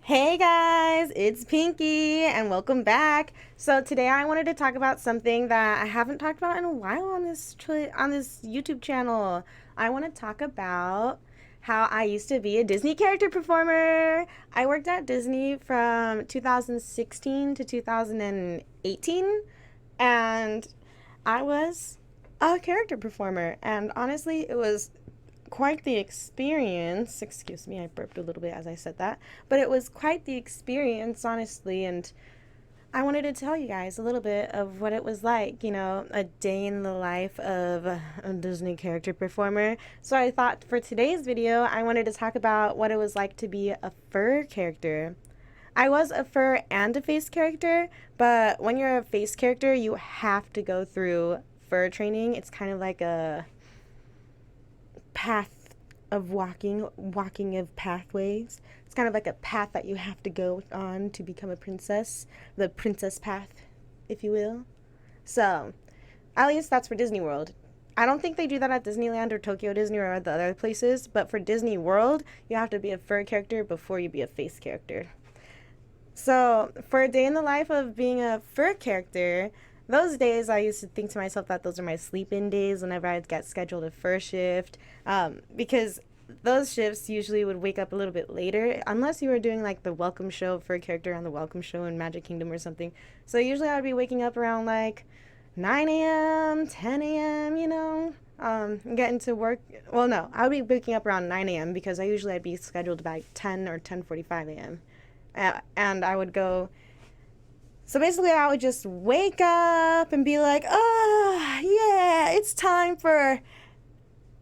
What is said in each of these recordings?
Hey guys, it's Pinky and welcome back. So today I wanted to talk about something that I haven't talked about in a while on this YouTube channel. I want to talk about how I used to be a Disney character performer. I worked at Disney from 2016 to 2018 and I was a character performer, and honestly it was quite the experience. Excuse me, I burped a little bit as I said that. But it was quite the experience, honestly. And I wanted to tell you guys a little bit of what it was like, a day in the life of a Disney character performer. So I thought for today's video, I wanted to talk about what it was like to be a fur character. I was a fur and a face character, but when you're a face character, you have to go through fur training. It's kind of like a path of walking of pathways. It's kind of like a path that you have to go on to become a princess, the princess path, if you will. So, at least that's for Disney World. I don't think they do that at Disneyland or Tokyo Disney or the other places, but for Disney World, you have to be a fur character before you be a face character. So, for a day in the life of being a fur character, those days I used to think to myself that those are my sleep-in days whenever I'd get scheduled a fur shift, because those shifts usually would wake up a little bit later, unless you were doing like the welcome show for a character on the welcome show in Magic Kingdom or something. So usually I would be waking up around like 9 a.m., 10 a.m., getting to work. Well, no, I would be waking up around 9 a.m. because I'd be scheduled by 10 or 10:45 a.m. And I would go. So basically, I would just wake up and be like, oh, yeah, it's time for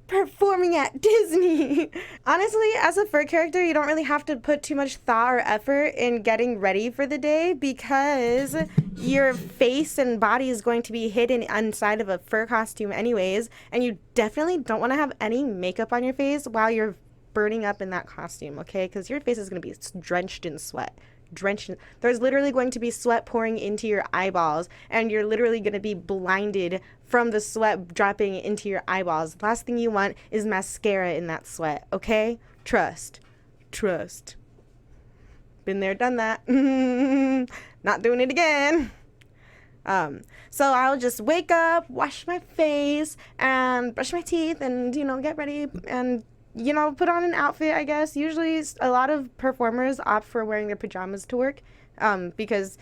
performing at Disney. Honestly, as a fur character, you don't really have to put too much thought or effort in getting ready for the day because your face and body is going to be hidden inside of a fur costume anyways, and you definitely don't want to have any makeup on your face while you're burning up in that costume, okay? Because your face is going to be drenched in sweat. There's literally going to be sweat pouring into your eyeballs, and you're literally going to be blinded from the sweat dropping into your eyeballs. The last thing you want is mascara in that sweat, okay? Trust. Been there, done that. Not doing it again. So I'll just wake up, wash my face, and brush my teeth, and get ready and put on an outfit, I guess. Usually a lot of performers opt for wearing their pajamas to work, because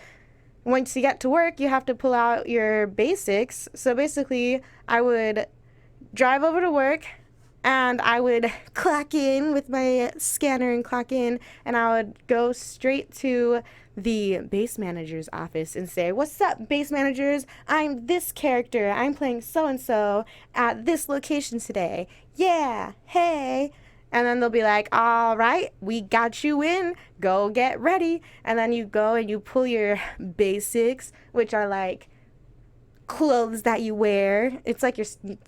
once you get to work, you have to pull out your basics. So basically, I would drive over to work, and I would clock in with my scanner and clock in, and I would go straight to the base manager's office and say, "What's up, base managers? I'm this character. I'm playing so-and-so at this location today. Yeah, hey." And then they'll be like, "All right, we got you in. Go get ready." And then you go and you pull your basics, which are like clothes that you wear. It's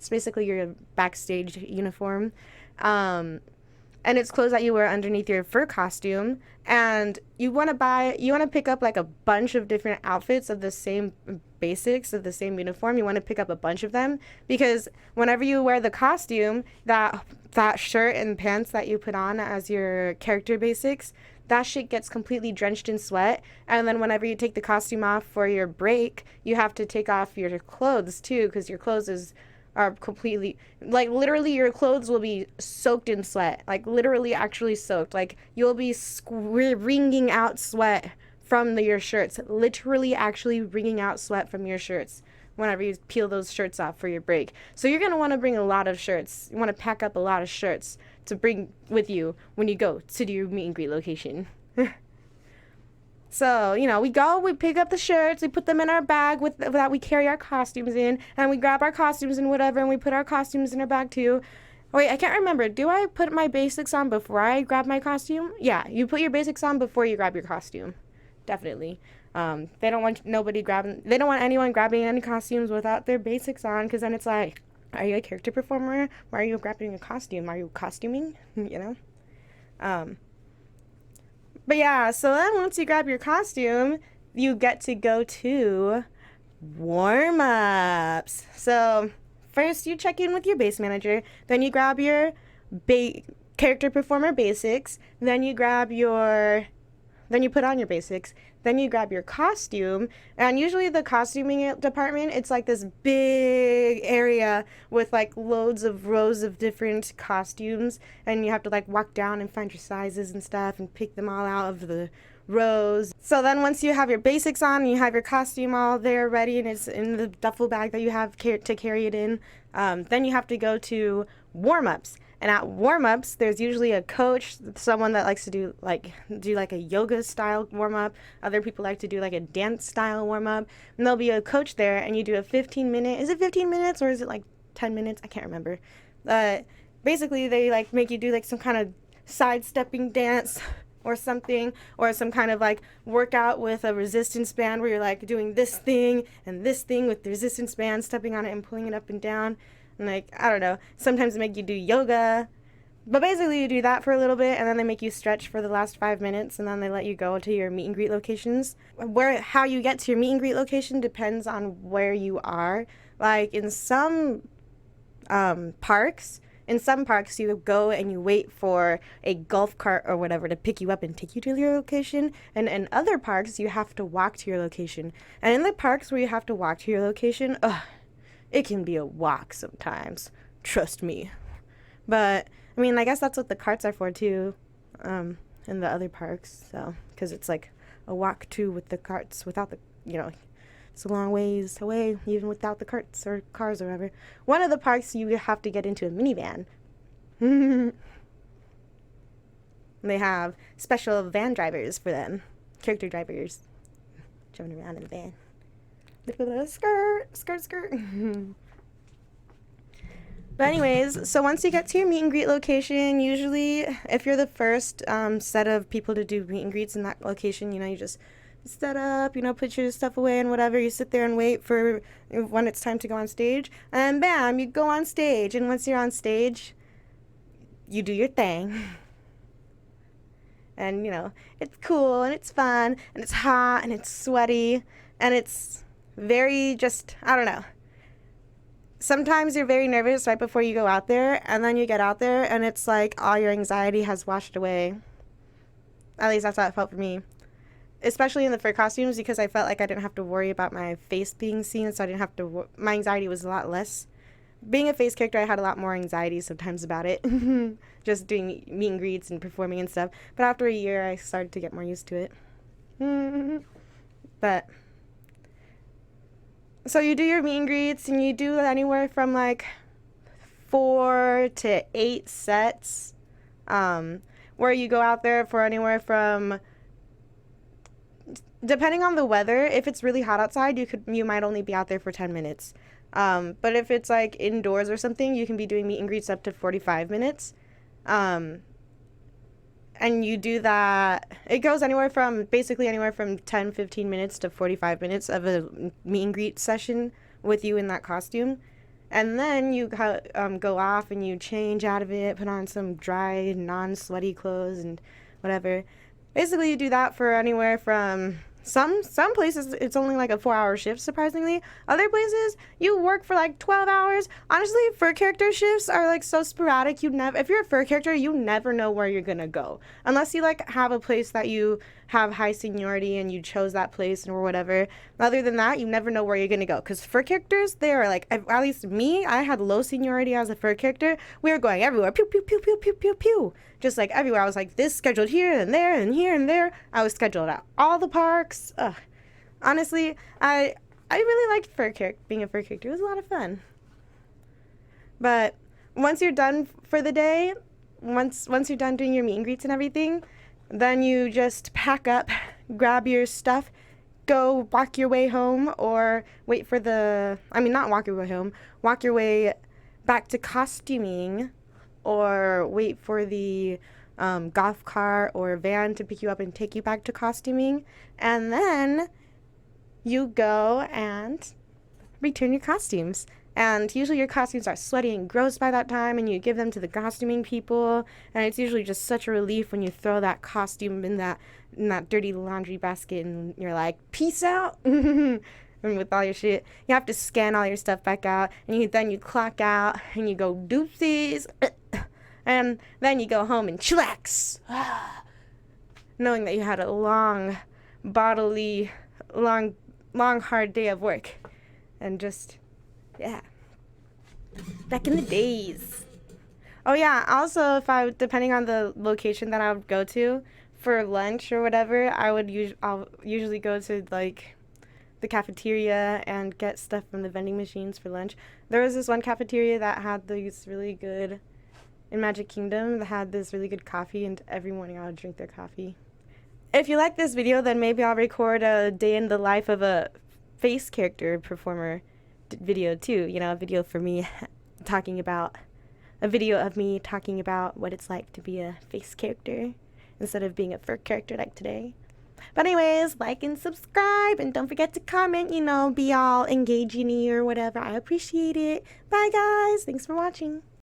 basically your backstage uniform. And it's clothes that you wear underneath your fur costume. And you want to pick up like a bunch of different outfits of the same basics of the same uniform. You want to pick up a bunch of them because whenever you wear the costume, that shirt and pants that you put on as your character basics, that shit gets completely drenched in sweat. And then whenever you take the costume off for your break, you have to take off your clothes too, because your clothes are completely, like, literally your clothes will be soaked in sweat, like literally actually soaked. Like you'll be wringing out sweat from your shirts, literally actually wringing out sweat from your shirts whenever you peel those shirts off for your break. So you're going to want to bring a lot of shirts. You want to pack up a lot of shirts to bring with you when you go to your meet and greet location. So, we pick up the shirts, we put them in our bag that we carry our costumes in, and we grab our costumes and whatever, and we put our costumes in our bag too. Wait, I can't remember. Do I put my basics on before I grab my costume? Yeah, you put your basics on before you grab your costume. Definitely. They don't want anyone grabbing any costumes without their basics on, because then it's like, are you a character performer? Why are you grabbing a costume? Are you costuming? But yeah, so then once you grab your costume, you get to go to warm-ups. So first you check in with your base manager, then you grab your character performer basics, then you grab your then you put on your basics, then you grab your costume, and usually the costuming department, it's like this big area with like loads of rows of different costumes, and you have to like walk down and find your sizes and stuff and pick them all out of the rows. So then once you have your basics on, you have your costume all there ready and it's in the duffel bag that you have to carry it in, then you have to go to warm-ups. And at warm-ups, there's usually a coach, someone that likes to do like a yoga style warm-up. Other people like to do like a dance style warm-up. And there'll be a coach there, and you do a 15-minute. Is it 15 minutes or is it like 10 minutes? I can't remember. Basically, they like make you do like some kind of sidestepping dance or something, or some kind of like workout with a resistance band where you're like doing this thing and this thing with the resistance band, stepping on it and pulling it up and down. And like, I don't know, sometimes they make you do yoga, but basically you do that for a little bit, and then they make you stretch for the last 5 minutes, and then they let you go to your meet and greet locations. How you get to your meet and greet location depends on where you are. Like in some parks you go and you wait for a golf cart or whatever to pick you up and take you to your location, and in other parks you have to walk to your location. And in the parks where you have to walk to your location, it can be a walk sometimes, trust me. But I mean, I guess that's what the carts are for too, in the other parks. So, because it's like a walk too with the carts, without the, it's a long ways away, even without the carts or cars or whatever. One of the parks you have to get into a minivan. They have special van drivers for them, character drivers, driving around in the van. Skirt. But anyways, so once you get to your meet and greet location, usually if you're the first set of people to do meet and greets in that location, you just set up, put your stuff away and whatever. You sit there and wait for when it's time to go on stage, and bam, you go on stage. And once you're on stage, you do your thing. And it's cool and it's fun and it's hot and it's sweaty and it's very I don't know. Sometimes you're very nervous right before you go out there, and then you get out there and it's like all your anxiety has washed away. At least that's how it felt for me. Especially in the fur costumes, because I felt like I didn't have to worry about my face being seen, so I didn't have to my anxiety was a lot less. Being a face character, I had a lot more anxiety sometimes about it. Just doing meet and greets and performing and stuff. But after a year, I started to get more used to it. But so you do your meet and greets, and you do anywhere from like 4 to 8 sets, where you go out there for anywhere from, depending on the weather, if it's really hot outside, you might only be out there for 10 minutes. But if it's like indoors or something, you can be doing meet and greets up to 45 minutes. And you do that, it goes basically anywhere from 10, 15 minutes to 45 minutes of a meet and greet session with you in that costume. And then you go off and you change out of it, put on some dry, non-sweaty clothes and whatever. Basically, you do that for anywhere from, some places it's only like a 4-hour shift, surprisingly. Other places you work for like 12 hours. Honestly, fur character shifts are like so sporadic. If you're a fur character, you never know where you're gonna go, unless you like have a place that you have high seniority and you chose that place or whatever. Other than that, you never know where you're gonna go, because fur characters, they are like, at least me, I had low seniority as a fur character. We were going everywhere, pew pew pew pew pew pew pew, just like everywhere. I was like this scheduled here and there and here and there. I was scheduled at all the parks. Honestly, I really liked being a fur character. It was a lot of fun. But once you're done for the day, once you're done doing your meet and greets and everything, then you just pack up, grab your stuff, go walk your way home, or wait for not walk your way home, walk your way back to costuming, or wait for the golf cart or van to pick you up and take you back to costuming, and then you go and return your costumes. And usually your costumes are sweaty and gross by that time, and you give them to the costuming people, and it's usually just such a relief when you throw that costume in that dirty laundry basket and you're like, peace out. And with all your shit, you have to scan all your stuff back out, and then you clock out and you go doopsies. And then you go home and chillax. knowing that you had a long, bodily, long, hard day of work. And just, yeah. Back in the days. Oh yeah, also depending on the location that I would go to for lunch or whatever, I'll usually go to like the cafeteria and get stuff from the vending machines for lunch. There was this one cafeteria that had these really good, in Magic Kingdom, that had this really good coffee, and every morning I would drink their coffee. If you like this video, then maybe I'll record a day in the life of a face character performer video too. You know, a video for me talking about, a video of me talking about what it's like to be a face character instead of being a fur character like today. But anyways, like and subscribe, and don't forget to comment, you know, be all engaging-y or whatever. I appreciate it. Bye guys, thanks for watching.